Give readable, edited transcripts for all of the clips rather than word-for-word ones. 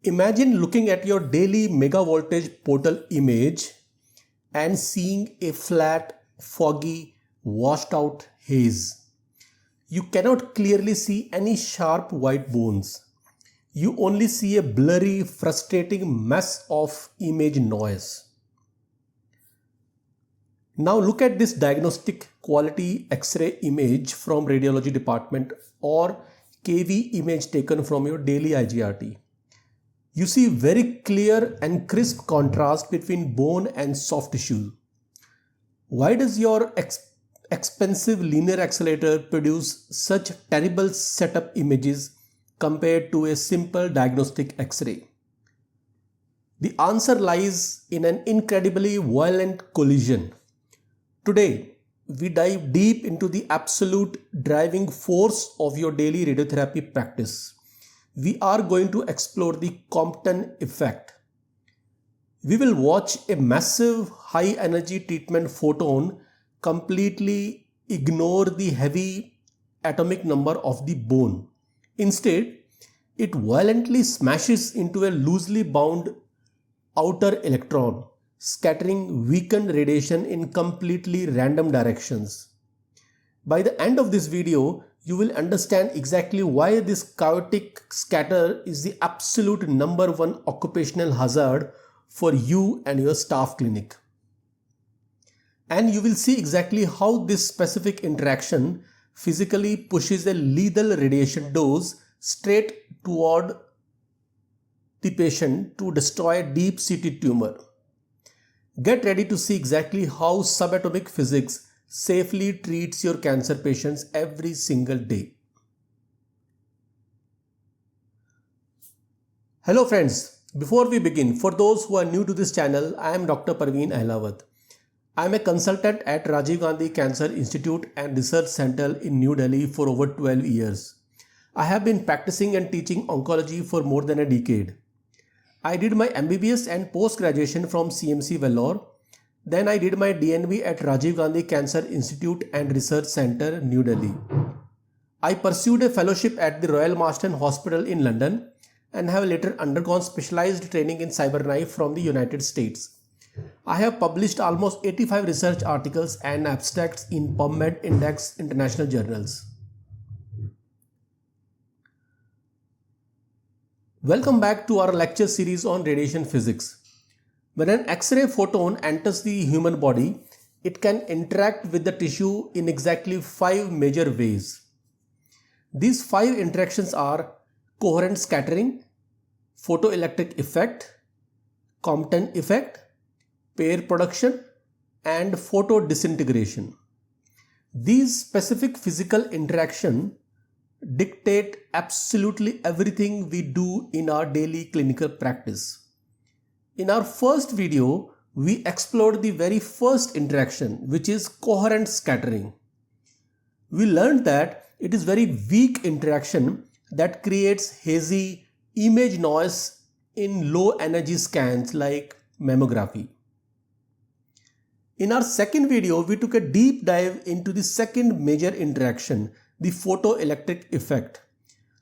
Imagine looking at your daily megavoltage portal image and seeing a flat, foggy, washed out haze. You cannot clearly see any sharp white bones. You only see a blurry, frustrating mess of image noise. Now look at this diagnostic quality X-ray image from radiology department or KV image taken from your daily IGRT. You see very clear and crisp contrast between bone and soft tissue. Why does your expensive linear accelerator produce such terrible setup images compared to a simple diagnostic X-ray? The answer lies in an incredibly violent collision. Today, we dive deep into the absolute driving force of your daily radiotherapy practice. We are going to explore the Compton effect. We will watch a massive high energy treatment photon completely ignore the heavy atomic number of the bone. Instead, it violently smashes into a loosely bound outer electron, scattering weakened radiation in completely random directions. By the end of this video, you will understand exactly why this chaotic scatter is the absolute number one occupational hazard for you and your staff clinic. And you will see exactly how this specific interaction physically pushes a lethal radiation dose straight toward the patient to destroy a deep-seated tumor. Get ready to see exactly how subatomic physics safely treats your cancer patients every single day. Hello friends, before we begin, for those who are new to this channel, I am Dr. Parveen Ahlawat. I am a consultant at Rajiv Gandhi Cancer Institute and Research Center in New Delhi for over 12 years. I have been practicing and teaching oncology for more than a decade. I did my MBBS and post-graduation from CMC Vellore. Then I did my DNB at Rajiv Gandhi Cancer Institute and Research Center, New Delhi. I pursued a fellowship at the Royal Marsden Hospital in London and have later undergone specialized training in cyberknife from the United States. I have published almost 85 research articles and abstracts in PubMed Index international journals. Welcome back to our lecture series on radiation physics. When an X-ray photon enters the human body, it can interact with the tissue in exactly 5 major ways. These 5 interactions are coherent scattering, photoelectric effect, Compton effect, pair production, and photodisintegration. These specific physical interactions dictate absolutely everything we do in our daily clinical practice. In our first video, we explored the very first interaction, which is coherent scattering. We learned that it is very weak interaction that creates hazy image noise in low energy scans like mammography. In our second video, we took a deep dive into the second major interaction, the photoelectric effect.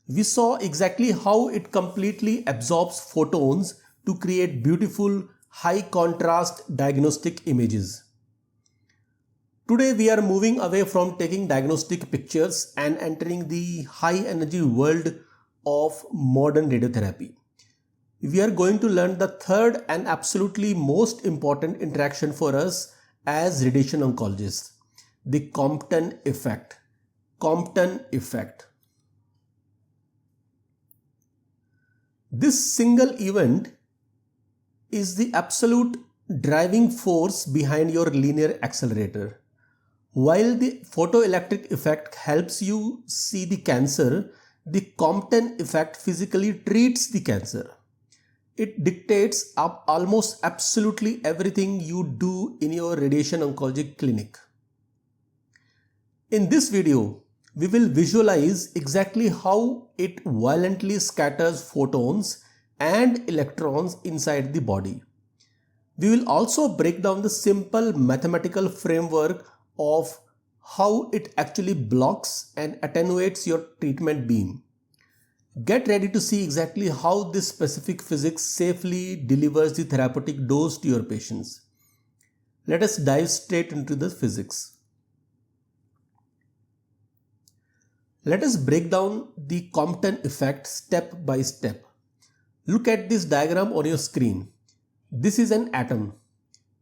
We saw exactly how it completely absorbs photons to create beautiful, high contrast diagnostic images. Today we are moving away from taking diagnostic pictures and entering the high energy world of modern radiotherapy. We are going to learn the third and absolutely most important interaction for us as radiation oncologists, the Compton effect. Compton effect. This single event is the absolute driving force behind your linear accelerator. While the photoelectric effect helps you see the cancer, the Compton effect physically treats the cancer. It dictates up almost absolutely everything you do in your radiation oncology clinic. In this video, we will visualize exactly how it violently scatters photons and electrons inside the body. We will also break down the simple mathematical framework of how it actually blocks and attenuates your treatment beam. Get ready to see exactly how this specific physics safely delivers the therapeutic dose to your patients. Let us dive straight into the physics. Let us break down the Compton effect step by step. Look at this diagram on your screen. This is an atom.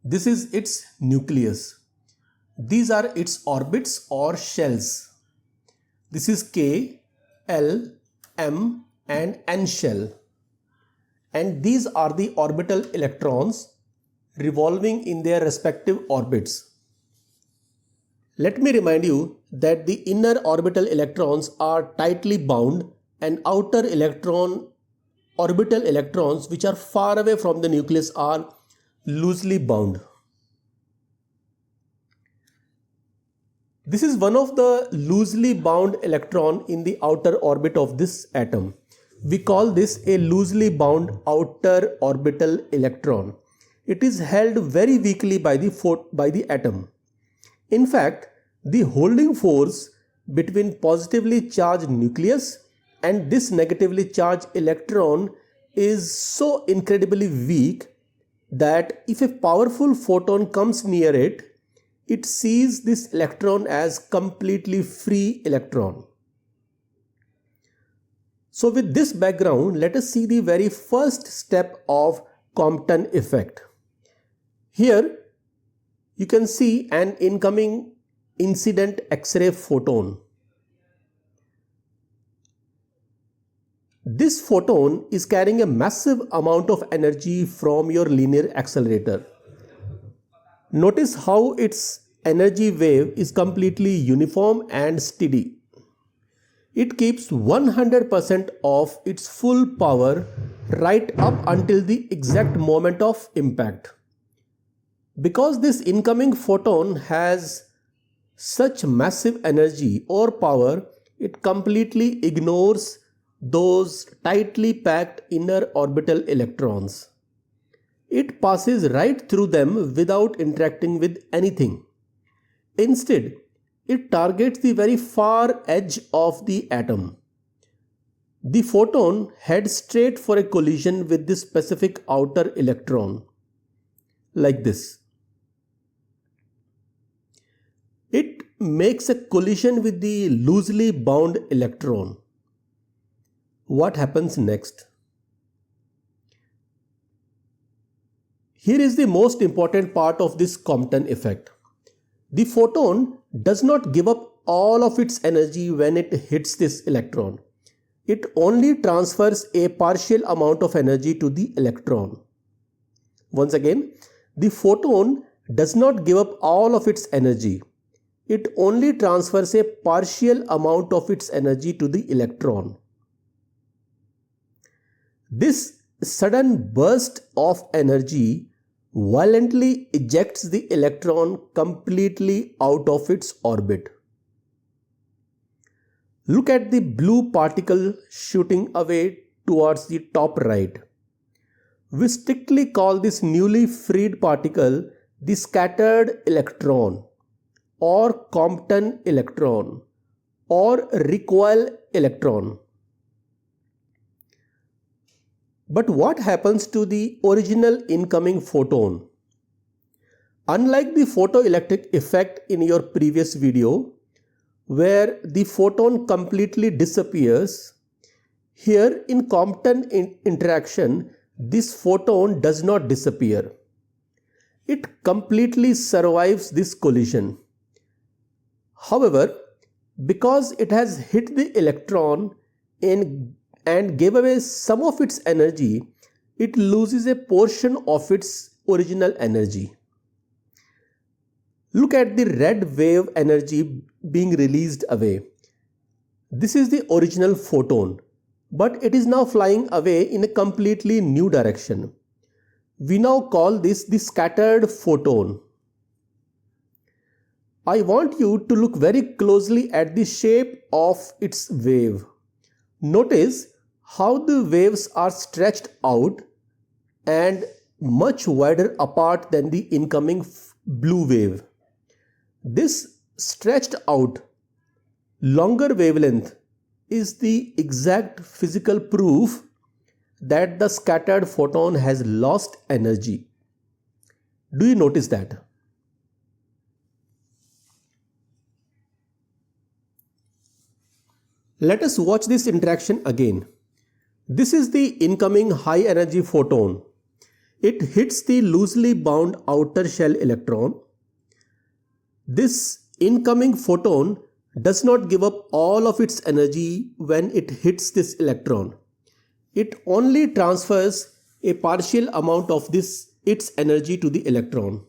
This is its nucleus. These are its orbits or shells. This is K, L, M and N shell. And these are the orbital electrons revolving in their respective orbits. Let me remind you that the inner orbital electrons are tightly bound and outer orbital electrons which are far away from the nucleus are loosely bound. This is one of the loosely bound electron in the outer orbit of this atom. We call this a loosely bound outer orbital electron. It is held very weakly by the atom. In fact, the holding force between positively charged nucleus and this negatively charged electron is so incredibly weak that if a powerful photon comes near it, it sees this electron as completely free electron. So with this background, let us see the very first step of Compton effect. Here you can see an incoming incident X-ray photon. This photon is carrying a massive amount of energy from your linear accelerator. Notice how its energy wave is completely uniform and steady. It keeps 100% of its full power right up until the exact moment of impact. Because this incoming photon has such massive energy or power, it completely ignores those tightly packed inner orbital electrons. It passes right through them without interacting with anything. Instead, it targets the very far edge of the atom. The photon heads straight for a collision with this specific outer electron, like this. It makes a collision with the loosely bound electron. What happens next? Here is the most important part of this Compton effect. The photon does not give up all of its energy when it hits this electron. It only transfers a partial amount of energy to the electron. Once again, the photon does not give up all of its energy. It only transfers a partial amount of its energy to the electron. This sudden burst of energy violently ejects the electron completely out of its orbit. Look at the blue particle shooting away towards the top right. We strictly call this newly freed particle the scattered electron, or Compton electron, or recoil electron. But what happens to the original incoming photon? Unlike the photoelectric effect in your previous video, where the photon completely disappears, here in Compton interaction, this photon does not disappear. It completely survives this collision. However, because it has hit the electron and gave away some of its energy, it loses a portion of its original energy. Look at the red wave energy being released away. This is the original photon, but it is now flying away in a completely new direction. We now call this the scattered photon. I want you to look very closely at the shape of its wave. Notice how the waves are stretched out and much wider apart than the incoming blue wave. This stretched out, longer wavelength is the exact physical proof that the scattered photon has lost energy. Do you notice that? Let us watch this interaction again. This is the incoming high energy photon. It hits the loosely bound outer shell electron. This incoming photon does not give up all of its energy when it hits this electron. It only transfers a partial amount of its energy to the electron.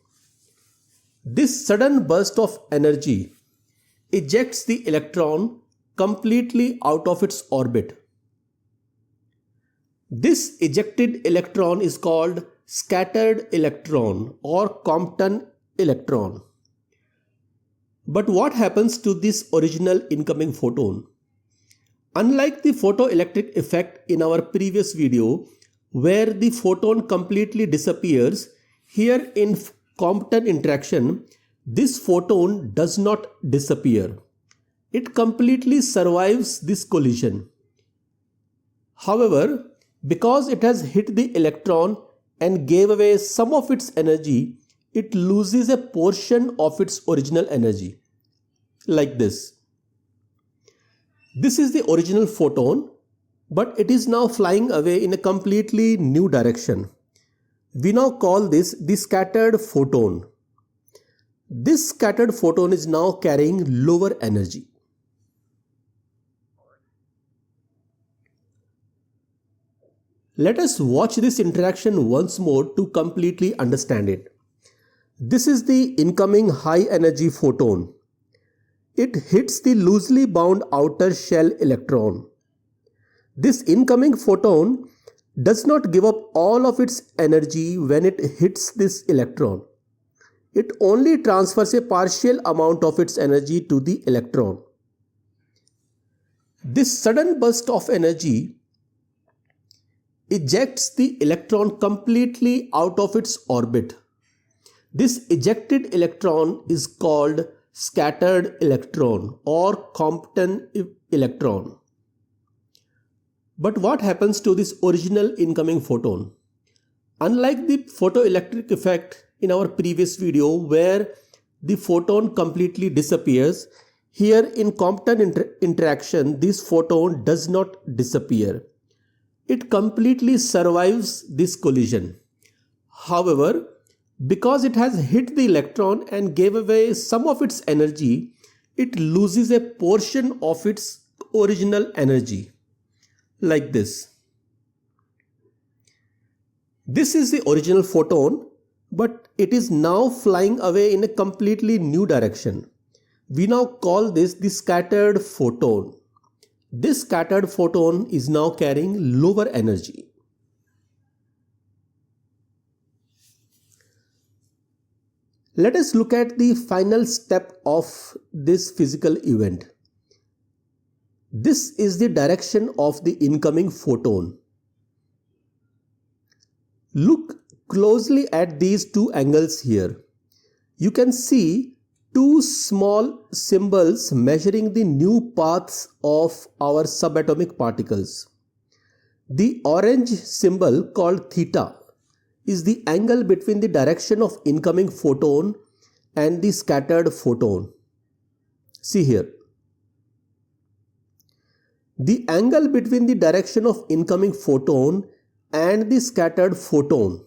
This sudden burst of energy ejects the electron completely out of its orbit. This ejected electron is called scattered electron or Compton electron. But what happens to this original incoming photon? Unlike the photoelectric effect in our previous video, where the photon completely disappears, here in Compton interaction, this photon does not disappear. It completely survives this collision. However, because it has hit the electron and gave away some of its energy, it loses a portion of its original energy, like this. This is the original photon, but it is now flying away in a completely new direction. We now call this the scattered photon. This scattered photon is now carrying lower energy. Let us watch this interaction once more to completely understand it. This is the incoming high energy photon. It hits the loosely bound outer shell electron. This incoming photon does not give up all of its energy when it hits this electron. It only transfers a partial amount of its energy to the electron. This sudden burst of energy ejects the electron completely out of its orbit. This ejected electron is called scattered electron or Compton electron. But what happens to this original incoming photon? Unlike the photoelectric effect in our previous video where the photon completely disappears, here in Compton interaction, this photon does not disappear. It completely survives this collision. However, because it has hit the electron and gave away some of its energy, it loses a portion of its original energy, like this. This is the original photon, but it is now flying away in a completely new direction. We now call this the scattered photon. This scattered photon is now carrying lower energy. Let us look at the final step of this physical event. This is the direction of the incoming photon. Look closely at these two angles here. You can see two small symbols measuring the new paths of our subatomic particles. The orange symbol called theta is the angle between the direction of incoming photon and the scattered photon. See here. The angle between the direction of incoming photon and the scattered photon.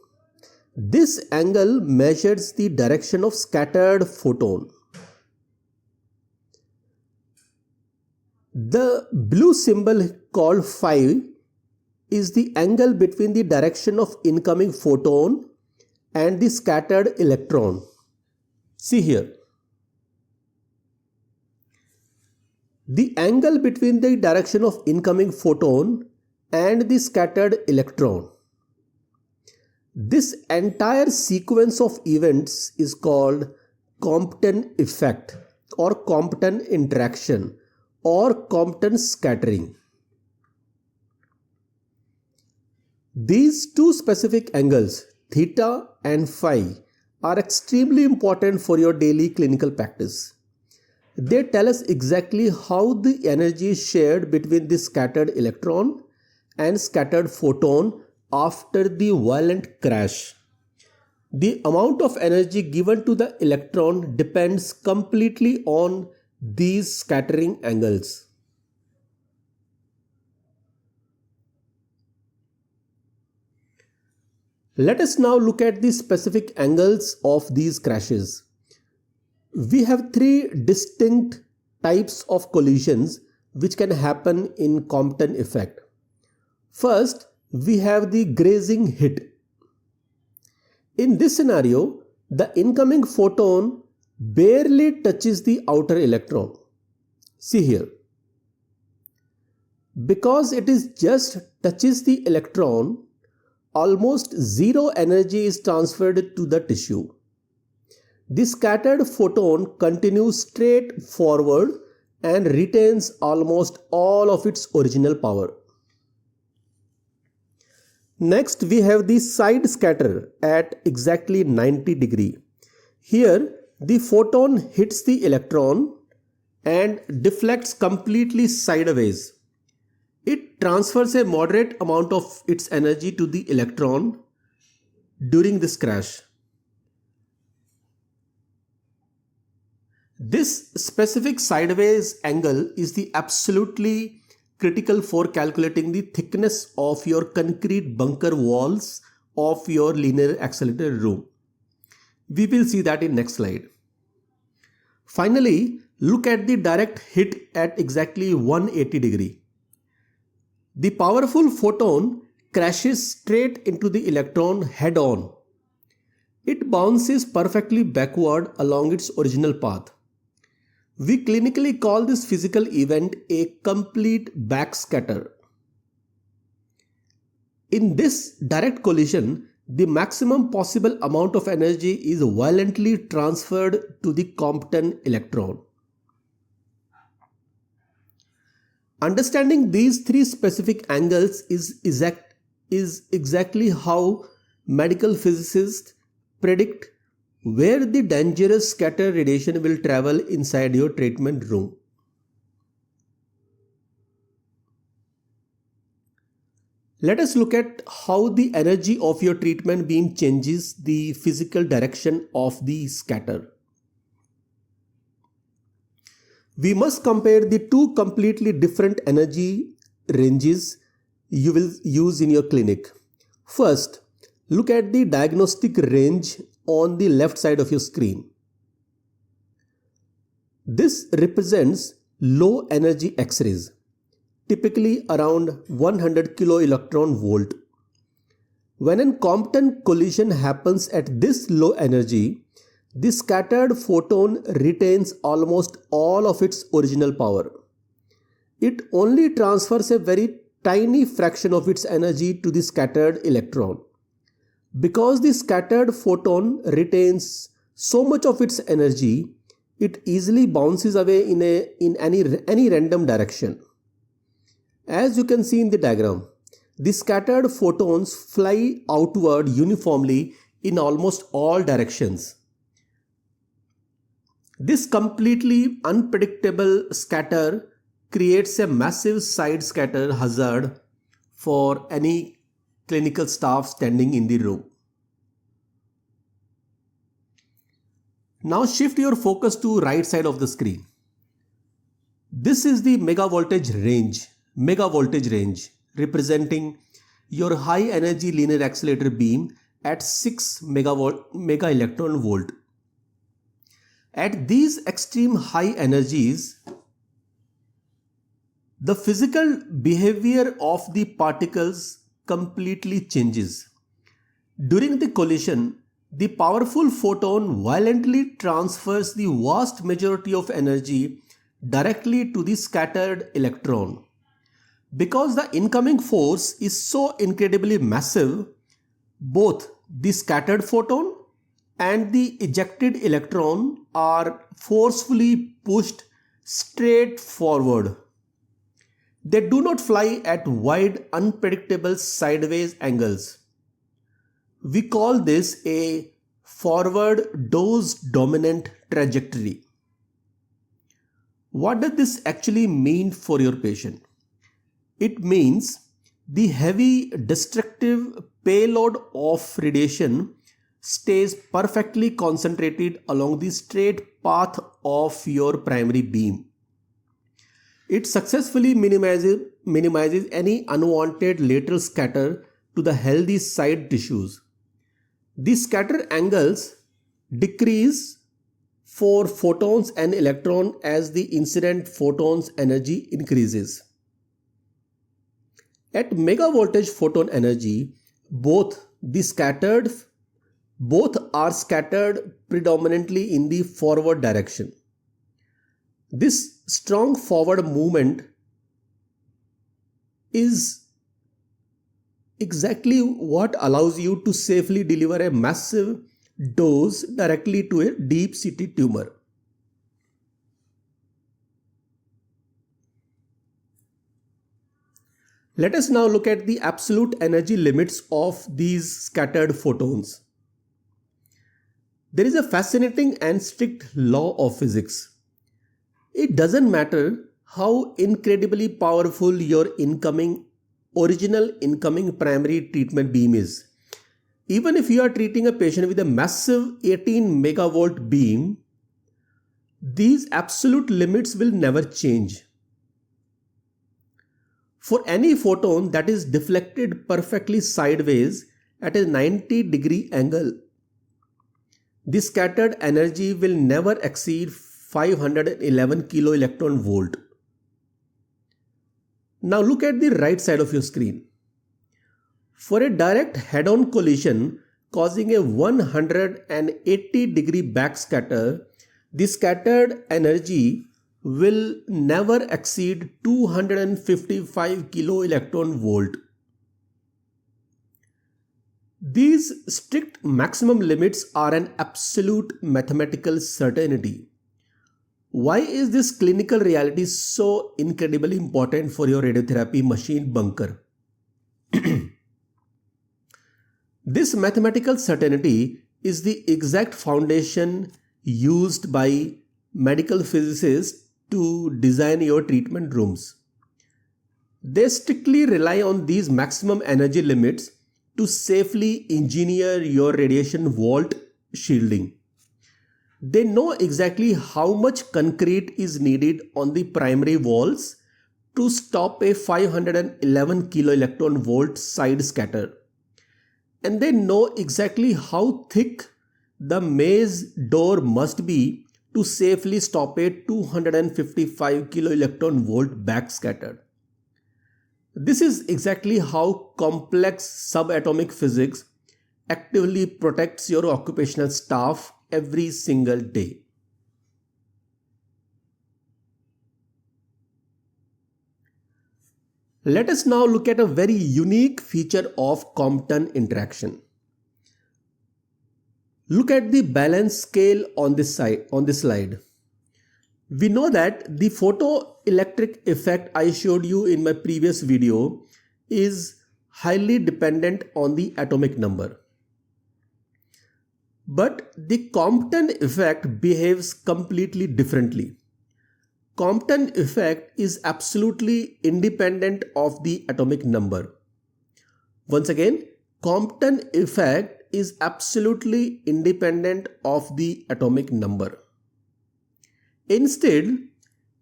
This angle measures the direction of scattered photon. The blue symbol called phi is the angle between the direction of incoming photon and the scattered electron. See here. The angle between the direction of incoming photon and the scattered electron. This entire sequence of events is called Compton effect or Compton interaction or Compton scattering. These two specific angles, theta and phi, are extremely important for your daily clinical practice. They tell us exactly how the energy is shared between the scattered electron and scattered photon after the violent crash. The amount of energy given to the electron depends completely on these scattering angles. Let us now look at the specific angles of these crashes. We have three distinct types of collisions which can happen in Compton effect. First, we have the grazing hit. In this scenario, the incoming photon barely touches the outer electron. See here. Because it is just touches the electron, almost zero energy is transferred to the tissue. The scattered photon continues straight forward and retains almost all of its original power. Next, we have the side scatter at exactly 90 degree. Here, the photon hits the electron and deflects completely sideways. It transfers a moderate amount of its energy to the electron during this crash. This specific sideways angle is the absolutely critical for calculating the thickness of your concrete bunker walls of your linear accelerator room. We will see that in next slide. Finally, look at the direct hit at exactly 180 degree. The powerful photon crashes straight into the electron head on. It bounces perfectly backward along its original path. We clinically call this physical event a complete backscatter. In this direct collision, the maximum possible amount of energy is violently transferred to the Compton electron. Understanding these three specific angles is exactly how medical physicists predict where the dangerous scatter radiation will travel inside your treatment room. Let us look at how the energy of your treatment beam changes the physical direction of the scatter. We must compare the two completely different energy ranges you will use in your clinic. First, look at the diagnostic range on the left side of your screen. This represents low energy X-rays, typically around 100 kilo-electron volt. When a Compton collision happens at this low energy, the scattered photon retains almost all of its original power. It only transfers a very tiny fraction of its energy to the scattered electron. Because the scattered photon retains so much of its energy, it easily bounces away in any random direction. As you can see in the diagram, the scattered photons fly outward uniformly in almost all directions. This completely unpredictable scatter creates a massive side scatter hazard for any clinical staff standing in the room. Now shift your focus to right side of the screen. This is the megavoltage range representing your high energy linear accelerator beam at 6 mega electron volt. At these extreme high energies, the physical behavior of the particles completely changes. During the collision, the powerful photon violently transfers the vast majority of energy directly to the scattered electron. Because the incoming force is so incredibly massive, both the scattered photon and the ejected electron are forcefully pushed straight forward. They do not fly at wide, unpredictable sideways angles. We call this a forward dose dominant trajectory. What does this actually mean for your patient? It means the heavy destructive payload of radiation stays perfectly concentrated along the straight path of your primary beam. It successfully minimizes any unwanted lateral scatter to the healthy side tissues. The scatter angles decrease for photons and electrons as the incident photons energy increases. At megavoltage photon energy, both are scattered predominantly in the forward direction. This strong forward movement is exactly what allows you to safely deliver a massive dose directly to a deep-seated tumor. Let us now look at the absolute energy limits of these scattered photons. There is a fascinating and strict law of physics. It doesn't matter how incredibly powerful your original incoming primary treatment beam is. Even if you are treating a patient with a massive 18 megavolt beam, these absolute limits will never change. For any photon that is deflected perfectly sideways at a 90-degree angle, the scattered energy will never exceed 511 kilo electron volt. Now look at the right side of your screen. For a direct head-on collision causing a 180-degree backscatter, the scattered energy will never exceed 255 kilo electron volt. These strict maximum limits are an absolute mathematical certainty. Why is this clinical reality so incredibly important for your radiotherapy machine bunker? This mathematical certainty is the exact foundation used by medical physicists to design your treatment rooms. They strictly rely on these maximum energy limits to safely engineer your radiation vault shielding. They know exactly how much concrete is needed on the primary walls to stop a 511 kilo electron volt side scatter. And they know exactly how thick the maze door must be to safely stop a 255 kilo electron volt backscatter. This is exactly how complex subatomic physics actively protects your occupational staff every single day. Let us now look at a very unique feature of Compton interaction. Look at the balance scale on this slide. We know that the photoelectric effect I showed you in my previous video is highly dependent on the atomic number. But the Compton effect behaves completely differently. Compton effect is absolutely independent of the atomic number. Once again, Compton effect is absolutely independent of the atomic number. Instead,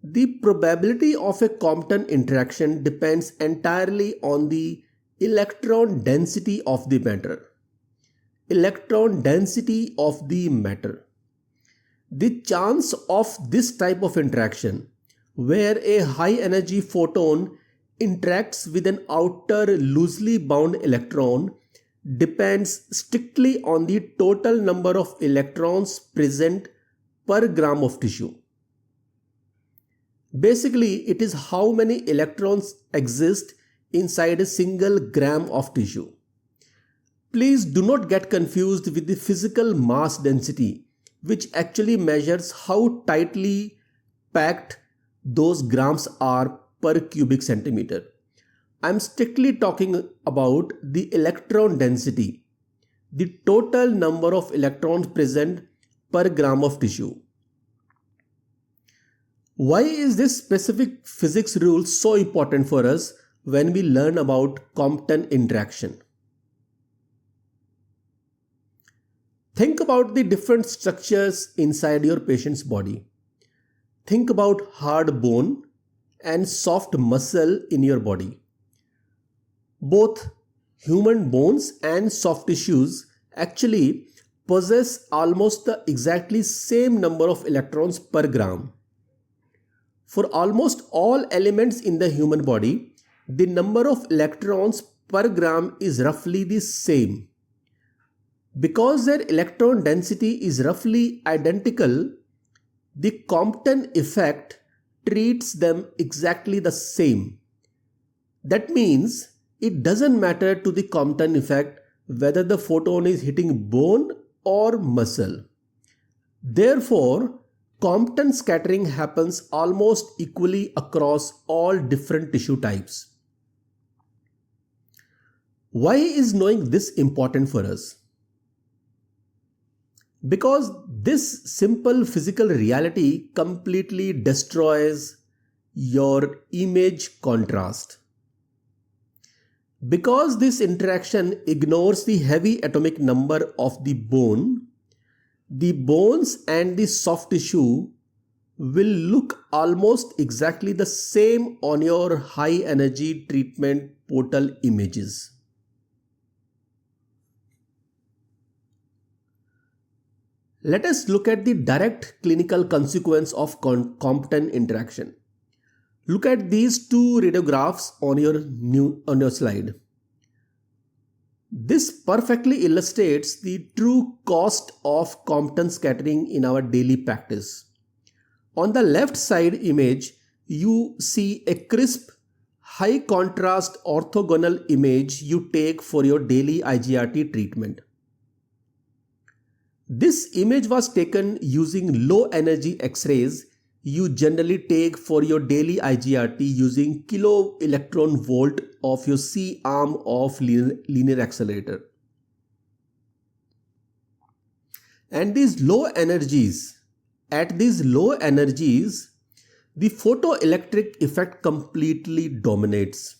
the probability of a Compton interaction depends entirely on the electron density of the matter. Electron density of the matter. The chance of this type of interaction, where a high energy photon interacts with an outer loosely bound electron, depends strictly on the total number of electrons present per gram of tissue. Basically, it is how many electrons exist inside a single gram of tissue. Please do not get confused with the physical mass density, which actually measures how tightly packed those grams are per cubic centimeter. I am strictly talking about the electron density, the total number of electrons present per gram of tissue. Why is this specific physics rule so important for us when we learn about Compton interaction? Think about the different structures inside your patient's body. Think about hard bone and soft muscle in your body. Both human bones and soft tissues actually possess almost the exactly same number of electrons per gram. For almost all elements in the human body, the number of electrons per gram is roughly the same. Because their electron density is roughly identical, the Compton effect treats them exactly the same. That means it doesn't matter to the Compton effect whether the photon is hitting bone or muscle. Therefore, Compton scattering happens almost equally across all different tissue types. Why is knowing this important for us? Because this simple physical reality completely destroys your image contrast. Because this interaction ignores the heavy atomic number of the bone, the bones and the soft tissue will look almost exactly the same on your high energy treatment portal images. Let us look at the direct clinical consequence of Compton interaction. Look at these two radiographs on your slide. This perfectly illustrates the true cost of Compton scattering in our daily practice. On the left side image, you see a crisp, high contrast orthogonal image you take for your daily IGRT treatment. This image was taken using low energy X-rays you generally take for your daily IGRT using kilo electron volt of your C arm of linear accelerator. And at these low energies, the photoelectric effect completely dominates.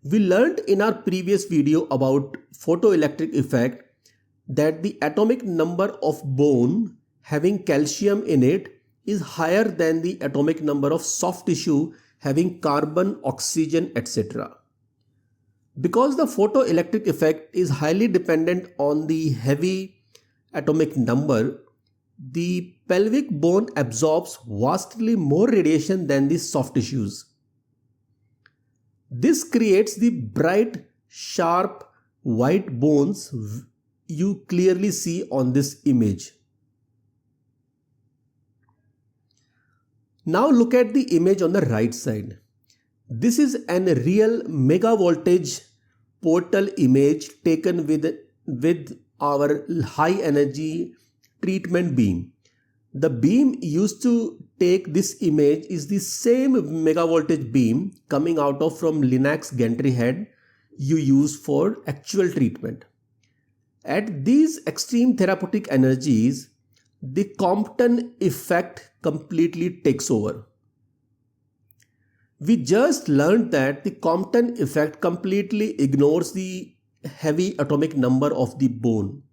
We learned in our previous video about photoelectric effect that the atomic number of bone having calcium in it is higher than the atomic number of soft tissue having carbon, oxygen, etc. Because the photoelectric effect is highly dependent on the heavy atomic number, the pelvic bone absorbs vastly more radiation than the soft tissues. This creates the bright, sharp, white bones you clearly see on this image. Now look at the image on the right side. This is an real megavoltage portal image taken with our high energy treatment beam. The beam used to take this image is the same megavoltage beam coming out of from Linux gantry head you use for actual treatment. At these extreme therapeutic energies, the Compton effect completely takes over. We just learned that the Compton effect completely ignores the heavy atomic number of the bone.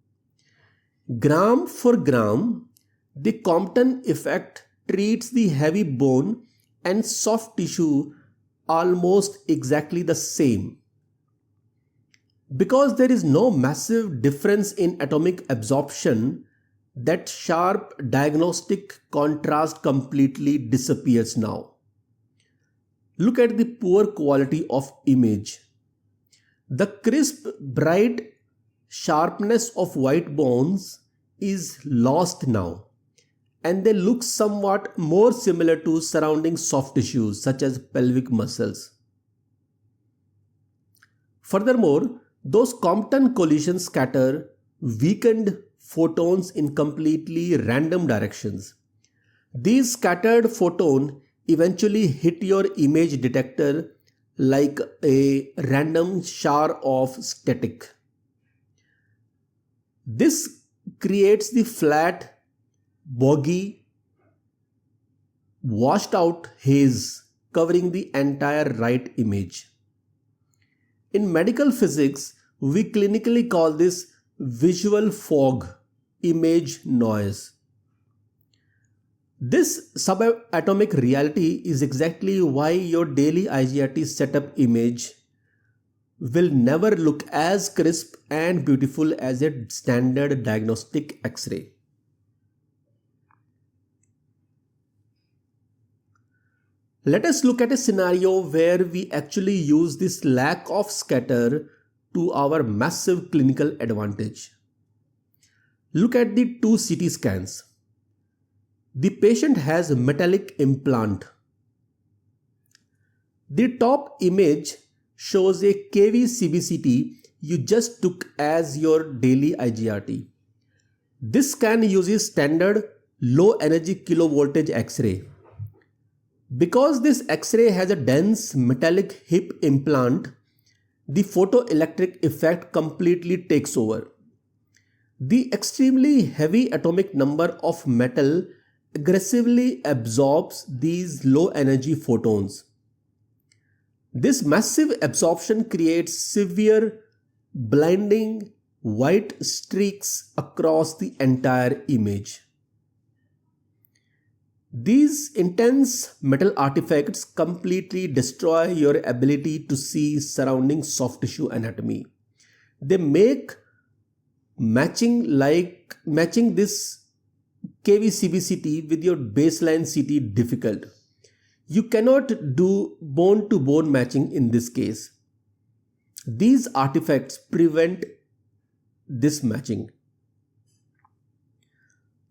Gram for gram, the Compton effect treats the heavy bone and soft tissue almost exactly the same. Because there is no massive difference in atomic absorption, that sharp diagnostic contrast completely disappears now. Look at the poor quality of image. The crisp, bright sharpness of white bones is lost now, and they look somewhat more similar to surrounding soft tissues such as pelvic muscles. Furthermore, those Compton collisions scatter weakened photons in completely random directions. These scattered photons eventually hit your image detector like a random shower of static. This creates the flat, boggy washed out haze covering the entire right image. In medical physics, we clinically call this visual fog, image noise. This subatomic reality is exactly why your daily IGRT setup image will never look as crisp and beautiful as a standard diagnostic X-ray. Let us look at a scenario where we actually use this lack of scatter to our massive clinical advantage. Look at the two CT scans. The patient has a metallic implant. The top image shows a KV CBCT you just took as your daily IGRT. This scan uses standard low energy kilovoltage X-ray. Because this X-ray has a dense metallic hip implant, the photoelectric effect completely takes over. The extremely heavy atomic number of metal aggressively absorbs these low energy photons. This massive absorption creates severe, blinding white streaks across the entire image. These intense metal artifacts completely destroy your ability to see surrounding soft tissue anatomy. They make matching this KV-CBCT with your baseline CT difficult. You cannot do bone-to-bone matching in this case. These artifacts prevent this matching.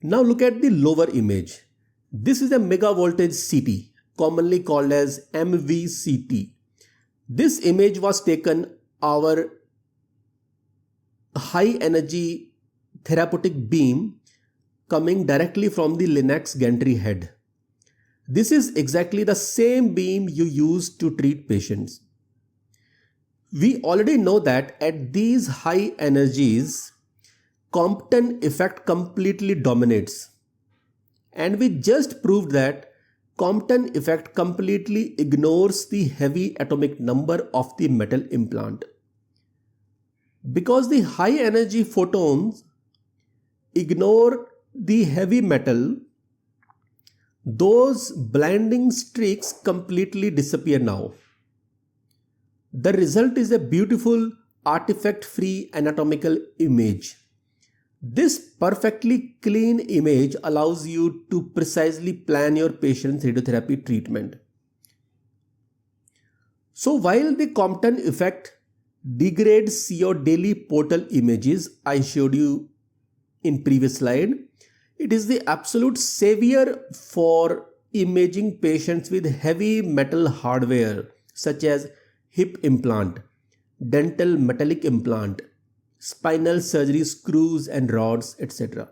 Now look at the lower image. This is a megavoltage CT, commonly called as MVCT. This image was taken our high energy therapeutic beam coming directly from the Linux gantry head. This is exactly the same beam you use to treat patients. We already know that at these high energies, Compton effect completely dominates. And we just proved that Compton effect completely ignores the heavy atomic number of the metal implant. Because the high energy photons ignore the heavy metal, those blinding streaks completely disappear now. The result is a beautiful artifact-free anatomical image. This perfectly clean image allows you to precisely plan your patient's radiotherapy treatment. So while the Compton effect degrades your daily portal images I showed you in previous slide, it is the absolute savior for imaging patients with heavy metal hardware such as hip implant, dental metallic implant, spinal surgery screws and rods, etc.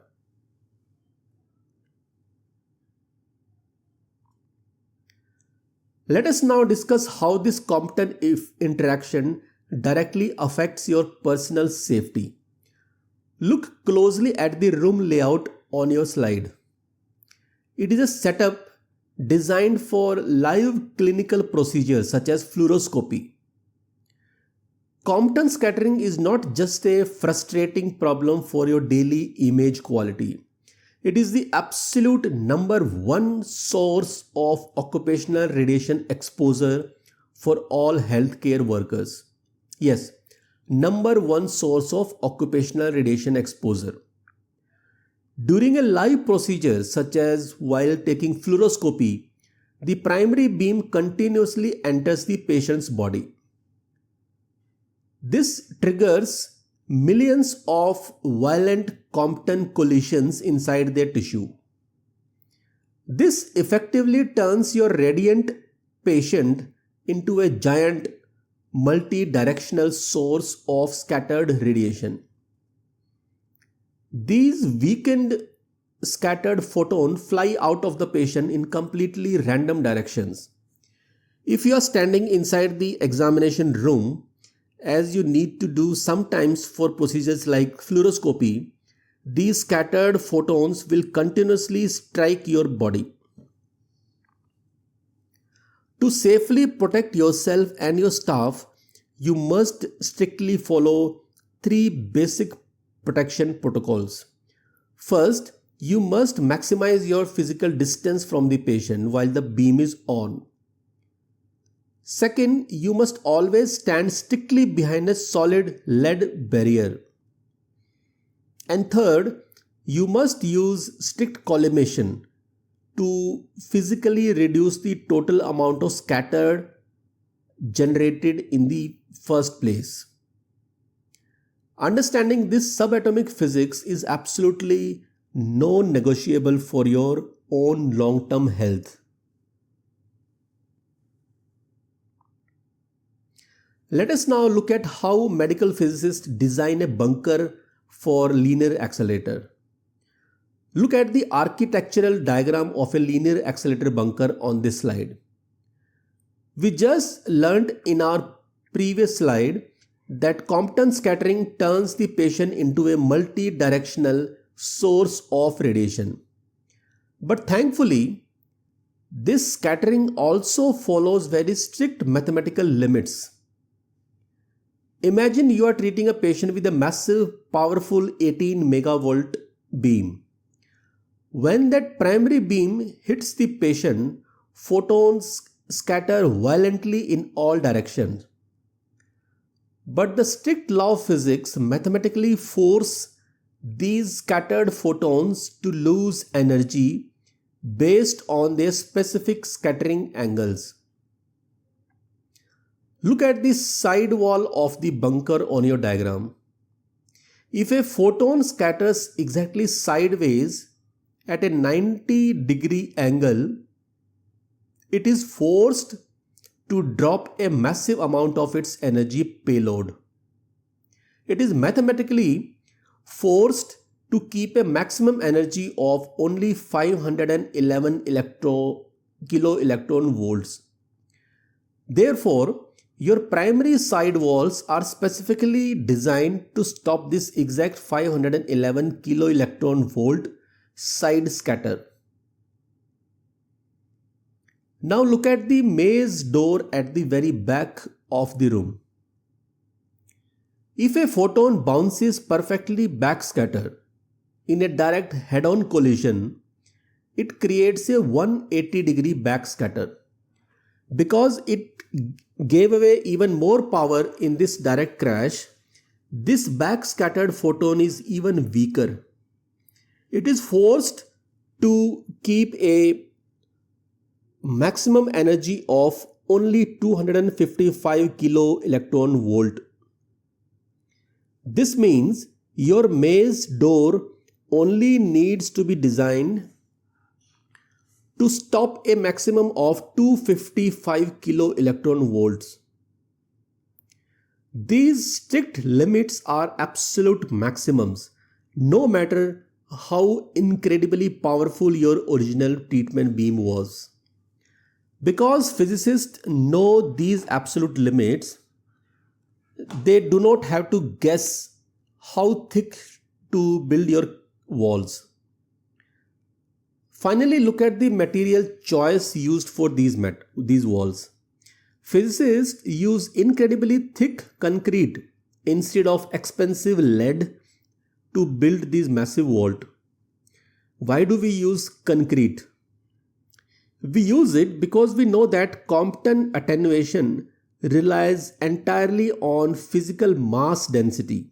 Let us now discuss how this Compton interaction directly affects your personal safety. Look closely at the room layout on your slide. It is a setup designed for live clinical procedures such as fluoroscopy. Compton scattering is not just a frustrating problem for your daily image quality. It is the absolute #1 source of occupational radiation exposure for all healthcare workers. Yes, #1 source of occupational radiation exposure. During a live procedure such as while taking fluoroscopy, the primary beam continuously enters the patient's body. This triggers millions of violent Compton collisions inside their tissue. This effectively turns your radiant patient into a giant multi-directional source of scattered radiation. These weakened scattered photons fly out of the patient in completely random directions. If you are standing inside the examination room, as you need to do sometimes for procedures like fluoroscopy, these scattered photons will continuously strike your body. To safely protect yourself and your staff, you must strictly follow three basic protection protocols. First, you must maximize your physical distance from the patient while the beam is on. Second, you must always stand strictly behind a solid lead barrier. And third, you must use strict collimation to physically reduce the total amount of scatter generated in the first place. Understanding this subatomic physics is absolutely non-negotiable for your own long-term health. Let us now look at how medical physicists design a bunker for linear accelerator. Look at the architectural diagram of a linear accelerator bunker on this slide. We just learned in our previous slide that Compton scattering turns the patient into a multi-directional source of radiation. But thankfully, this scattering also follows very strict mathematical limits. Imagine you are treating a patient with a massive, powerful 18 megavolt beam. When that primary beam hits the patient, photons scatter violently in all directions. But the strict law of physics mathematically force these scattered photons to lose energy based on their specific scattering angles. Look at the side wall of the bunker on your diagram. If a photon scatters exactly sideways at a 90-degree angle, it is forced to drop a massive amount of its energy payload. It is mathematically forced to keep a maximum energy of only 511 kilo electron volts. Therefore, your primary side walls are specifically designed to stop this exact 511 kilo electron volt side scatter. Now look at the maze door at the very back of the room. If a photon bounces perfectly backscatter in a direct head-on collision, it creates a 180-degree backscatter. Because it gave away even more power in this direct crash, this backscattered photon is even weaker. It is forced to keep a maximum energy of only 255 kilo electron volt. This means your maze door only needs to be designed to stop a maximum of 255 kilo electron volts. These strict limits are absolute maximums, no matter how incredibly powerful your original treatment beam was. Because physicists know these absolute limits, they do not have to guess how thick to build your walls. Finally, look at the material choice used for these walls. Physicists use incredibly thick concrete instead of expensive lead to build these massive walls. Why do we use concrete? We use it because we know that Compton attenuation relies entirely on physical mass density,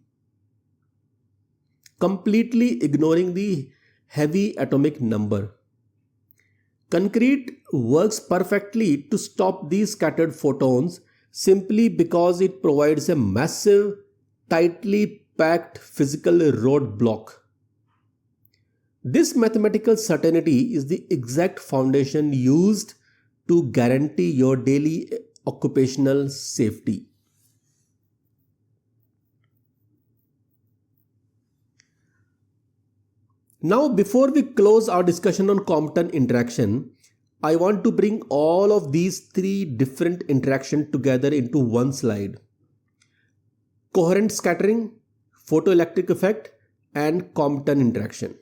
completely ignoring the heavy atomic number. Concrete works perfectly to stop these scattered photons simply because it provides a massive, tightly packed physical roadblock. This mathematical certainty is the exact foundation used to guarantee your daily occupational safety. Now, before we close our discussion on Compton interaction, I want to bring all of these three different interactions together into one slide. Coherent scattering, photoelectric effect, and Compton interaction.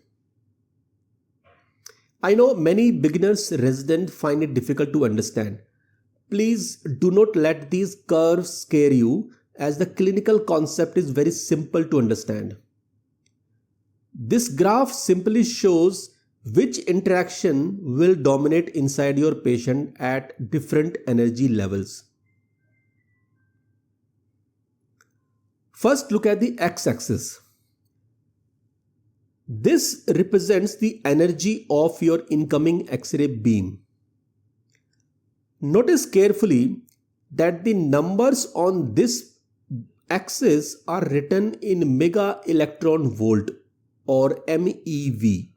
I know many beginners residents find it difficult to understand. please do not let these curves scare you, as the clinical concept is very simple to understand. This graph simply shows which interaction will dominate inside your patient at different energy levels. First, look at the x-axis. This represents the energy of your incoming X-ray beam. Notice carefully that the numbers on this axis are written in mega electron volt or MeV.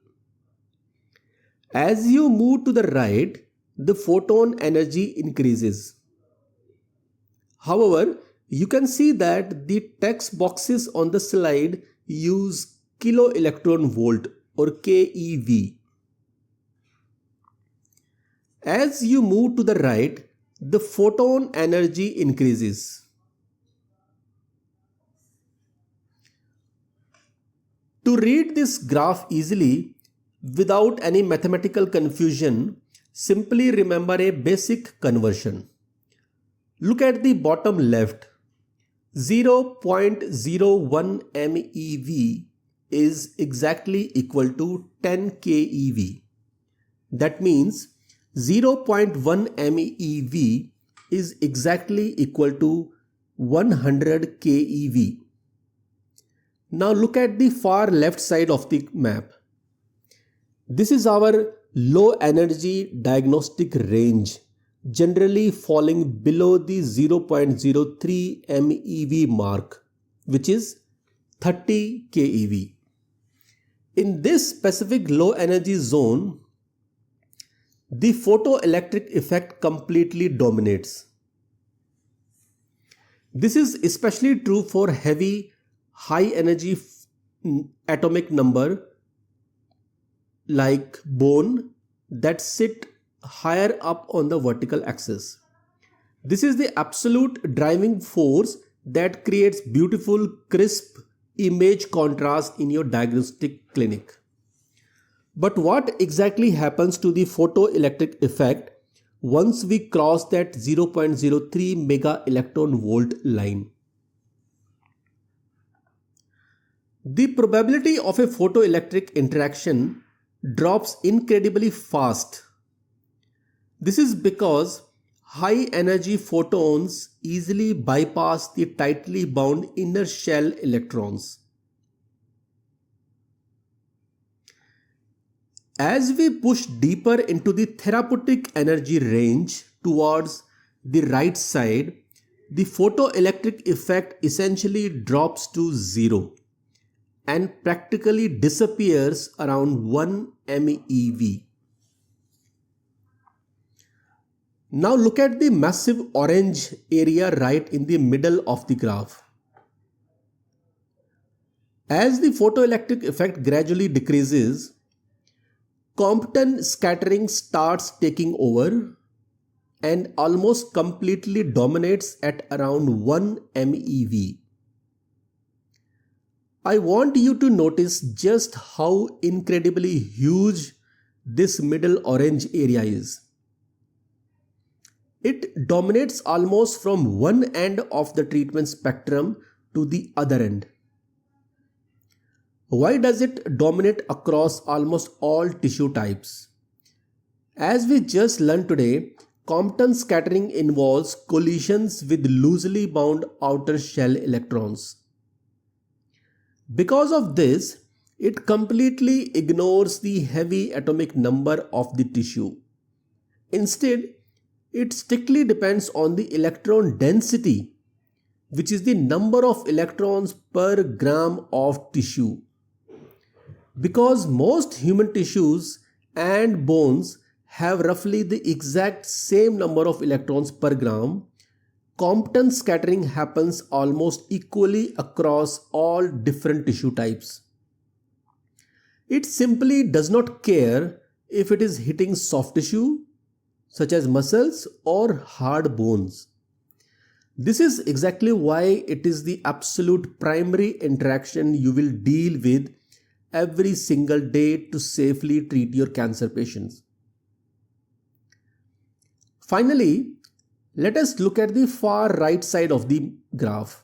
As you move to the right, the photon energy increases. However, you can see that the text boxes on the slide use kilo electron volt or keV. As you move to the right, the photon energy increases. To read this graph easily without any mathematical confusion, simply remember a basic conversion. Look at the bottom left. 0.01 MeV is exactly equal to 10 keV. That means 0.1 MeV is exactly equal to 100 keV. Now look at the far left side of the map. This is our low energy diagnostic range, generally falling below the 0.03 MeV mark, which is 30 keV. In this specific low energy zone, the photoelectric effect completely dominates. This is especially true for heavy, high energy atomic number like bone that sit higher up on the vertical axis. This is the absolute driving force that creates beautiful, crisp image contrast in your diagnostic clinic. But what exactly happens to the photoelectric effect once we cross that 0.03 mega electron volt line? The probability of a photoelectric interaction drops incredibly fast. This is because high energy photons easily bypass the tightly bound inner shell electrons. As we push deeper into the therapeutic energy range towards the right side, the photoelectric effect essentially drops to zero and practically disappears around 1 MeV. Now look at the massive orange area right in the middle of the graph. As the photoelectric effect gradually decreases, Compton scattering starts taking over and almost completely dominates at around 1 MeV. I want you to notice just how incredibly huge this middle orange area is. It dominates almost from one end of the treatment spectrum to the other end. Why does it dominate across almost all tissue types? As we just learned today, Compton scattering involves collisions with loosely bound outer shell electrons. Because of this, it completely ignores the heavy atomic number of the tissue. Instead, it strictly depends on the electron density, which is the number of electrons per gram of tissue. Because most human tissues and bones have roughly the exact same number of electrons per gram, Compton scattering happens almost equally across all different tissue types. It simply does not care if it is hitting soft tissue, such as muscles or hard bones. This is exactly why it is the absolute primary interaction you will deal with every single day to safely treat your cancer patients. Finally, Let us look at the far right side of the graph.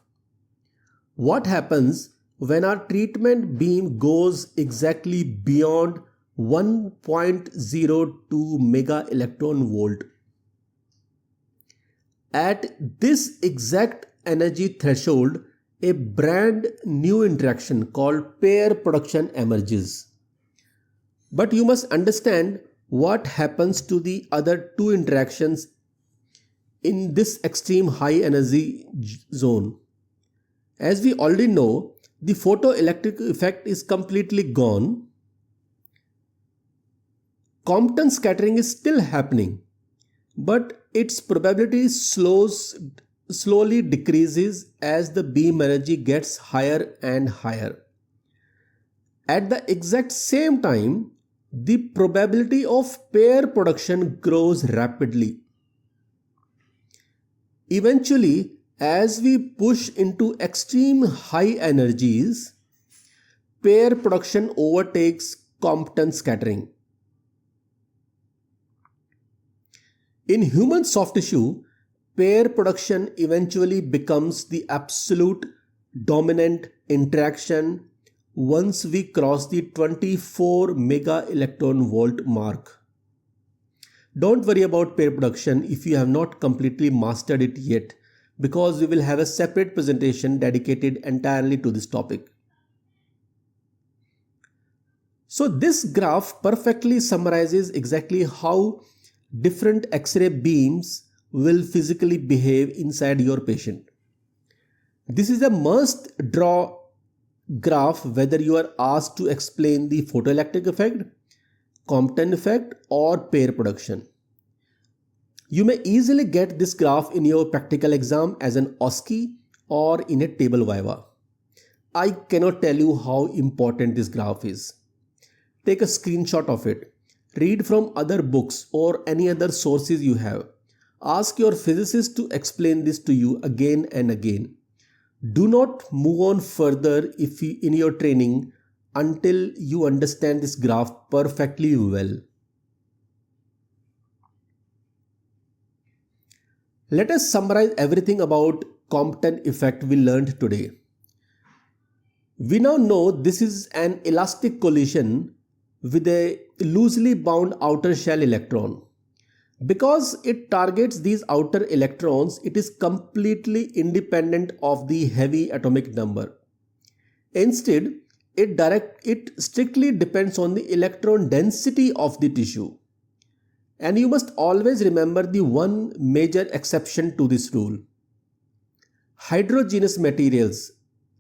What happens when our treatment beam goes exactly beyond 1.02 mega electron volt? At this exact energy threshold, a brand new interaction called pair production emerges. But you must understand what happens to the other two interactions in this extreme high energy zone. As we already know, the photoelectric effect is completely gone. Compton scattering is still happening, but its probability slowly decreases as the beam energy gets higher and higher. At the exact same time, the probability of pair production grows rapidly. Eventually, as we push into extreme high energies, pair production overtakes Compton scattering. In human soft tissue, pair production eventually becomes the absolute dominant interaction once we cross the 24 mega electron volt mark. Don't worry about pair production if you have not completely mastered it yet, because we will have a separate presentation dedicated entirely to this topic. So this graph perfectly summarizes exactly how different X-ray beams will physically behave inside your patient. This is a must draw graph whether you are asked to explain the photoelectric effect, Compton effect or pair production. You may easily get this graph in your practical exam as an OSCE or in a table viva. I cannot tell you how important this graph is. Take a screenshot of it. Read from other books or any other sources you have. Ask your physicist to explain this to you again and again. Do not move on further in your training until you understand this graph perfectly well. Let us summarize everything about Compton effect we learned today. We now know this is an elastic collision with a loosely bound outer shell electron. Because it targets these outer electrons, it is completely independent of the heavy atomic number. Instead, it strictly depends on the electron density of the tissue. And you must always remember the one major exception to this rule. Hydrogenous materials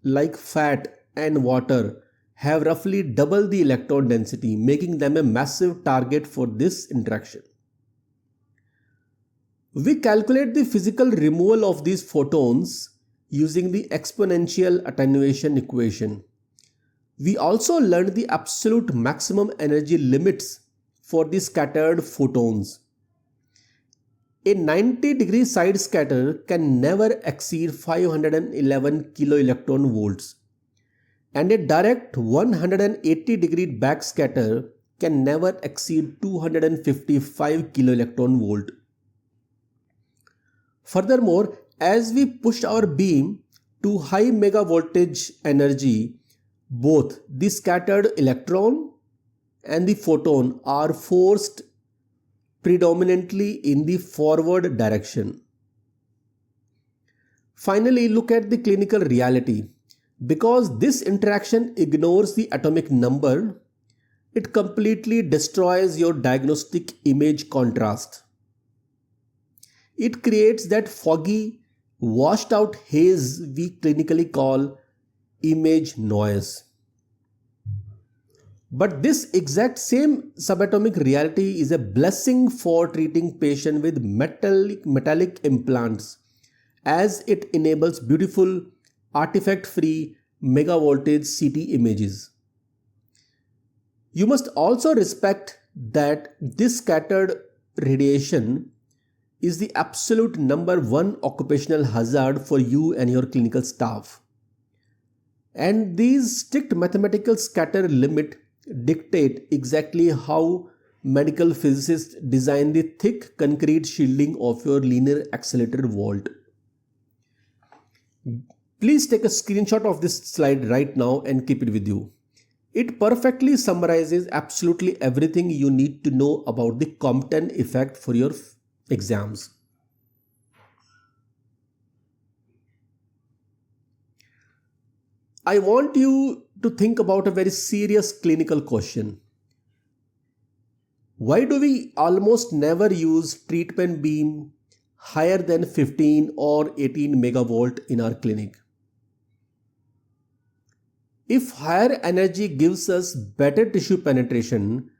like fat and water have roughly double the electron density, making them a massive target for this interaction. We calculate the physical removal of these photons using the exponential attenuation equation. We also learned the absolute maximum energy limits for the scattered photons. A 90-degree side scatter can never exceed 511 kiloelectron volts, and a direct 180-degree back scatter can never exceed 255 kiloelectron volt. Furthermore, as we push our beam to high megavoltage energy, both the scattered electron and the photon are forced predominantly in the forward direction. Finally, look at the clinical reality. Because this interaction ignores the atomic number, it completely destroys your diagnostic image contrast. It creates that foggy, washed out haze we clinically call image noise. But this exact same subatomic reality is a blessing for treating patients with metallic implants, as it enables beautiful, artifact-free megavoltage CT images. You must also respect that this scattered radiation is the absolute number one occupational hazard for you and your clinical staff. And these strict mathematical scatter limit dictate exactly how medical physicists design the thick concrete shielding of your linear accelerator vault. Please take a screenshot of this slide right now and keep it with you. It perfectly summarizes absolutely everything you need to know about the Compton effect for your exams. I want you to think about a very serious clinical question. Why do we almost never use treatment beam higher than 15 or 18 megavolt in our clinic? If higher energy gives us better tissue penetration,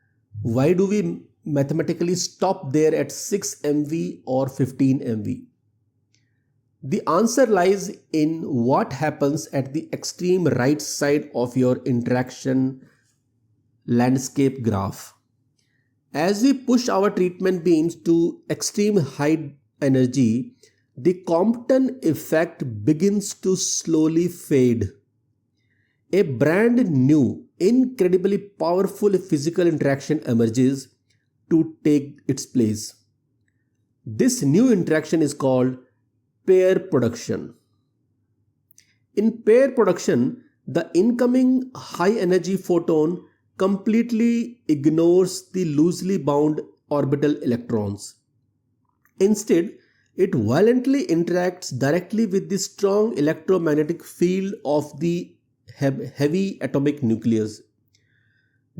why do we mathematically stop there at 6 MV or 15 MV? The answer lies in what happens at the extreme right side of your interaction landscape graph. As we push our treatment beams to extreme high energy, the Compton effect begins to slowly fade. A brand new, incredibly powerful physical interaction emerges to take its place. This new interaction is called pair production. In pair production, the incoming high energy photon completely ignores the loosely bound orbital electrons. Instead, it violently interacts directly with the strong electromagnetic field of the heavy atomic nucleus.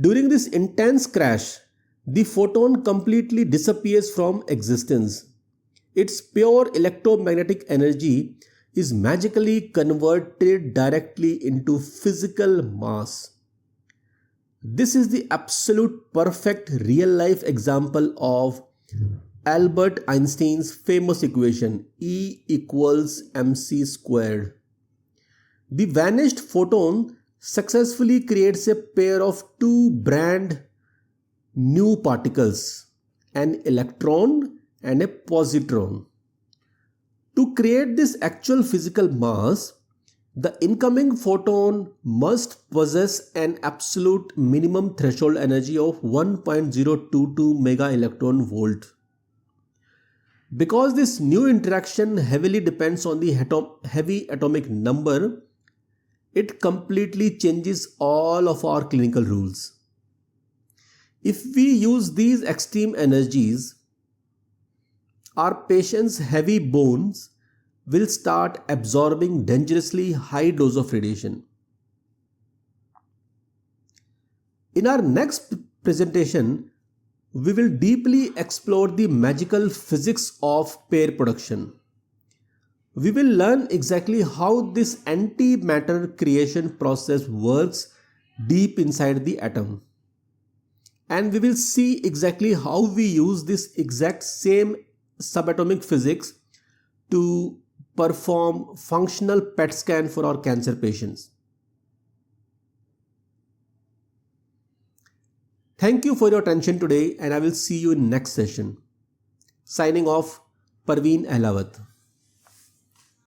During this intense crash, the photon completely disappears from existence. Its pure electromagnetic energy is magically converted directly into physical mass. This is the absolute perfect real-life example of Albert Einstein's famous equation E equals mc squared. The vanished photon successfully creates a pair of two brand new particles, an electron and a positron. To create this actual physical mass, the incoming photon must possess an absolute minimum threshold energy of 1.022 mega electron volt. Because this new interaction heavily depends on the heavy atomic number, it completely changes all of our clinical rules. If we use these extreme energies, our patients' heavy bones will start absorbing dangerously high dose of radiation. In our next presentation, we will deeply explore the magical physics of pair production. We will learn exactly how this antimatter creation process works deep inside the atom. And we will see exactly how we use this exact same subatomic physics to perform functional PET scan for our cancer patients. Thank you for your attention today, and I will see you in next session. Signing off, Parveen Ahlawat.